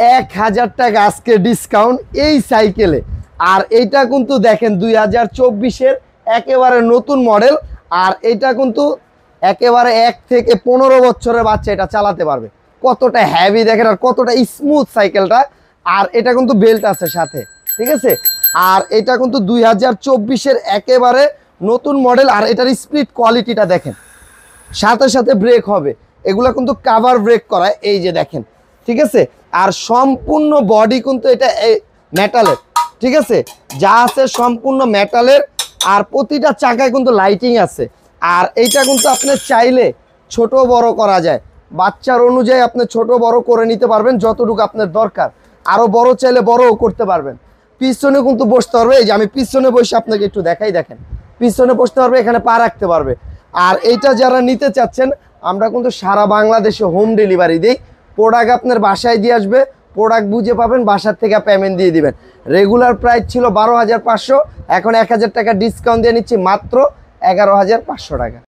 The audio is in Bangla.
1000 টাকা আজকে ডিসকাউন্ট এই সাইকেলে। আর এইটা কিন্তু দেখেন 2024-এর একেবারে নতুন মডেল। আর এটা কিন্তু একেবারে 1 থেকে 15 বছরের বাচ্চা এটা চালাতে পারবে। কতটা হেভি দেখেন আর কতটা স্মুথ সাইকেলটা। আর এটা কিন্তু বেল্ট আছে সাথে, ঠিক আছে। আর এটা কিন্তু 2024-এর একেবারে নতুন মডেল। আর এটার স্পিড কোয়ালিটিটা দেখেন, সাথে সাথে ব্রেক হবে। এগুলো কিন্তু কাভার ব্রেক করায়, এই যে দেখেন, ঠিক আছে। আর সম্পূর্ণ বডি কিন্তু এটা মেটালের, ঠিক আছে, যা আছে সম্পূর্ণ মেটালের। আর প্রতিটা চাকায় কিন্তু লাইটিং আছে। আর এইটা কিন্তু আপনি চাইলে ছোট বড় করা যায়, বাচ্চার অনুযায়ী আপনি ছোট বড় করে নিতে পারবেন যতটুকু আপনার দরকার। আরো বড় চাইলে বড়ও করতে পারবেন। পিছনে কিন্তু বসতে পারবে, এই যে আমি পিছনে বসে আপনাকে একটু দেখাই, দেখেন পিছনে বসতে পারবে, এখানে পা রাখতে পারবে। আর এইটা যারা নিতে চাচ্ছেন, আমরা কিন্তু সারা বাংলাদেশে হোম ডেলিভারি দিই। প্রোডাক্ট আপনার বাসায় দিয়ে আসবে, প্রোডাক্ট বুঝে পাবেন, বাসার থেকে পেমেন্ট দিয়ে দিবেন। রেগুলার প্রাইস ছিল 12,500, এখন 1000 টাকা ডিসকাউন্ট দিয়ে নিচ্ছি মাত্র 11,500 টাকা।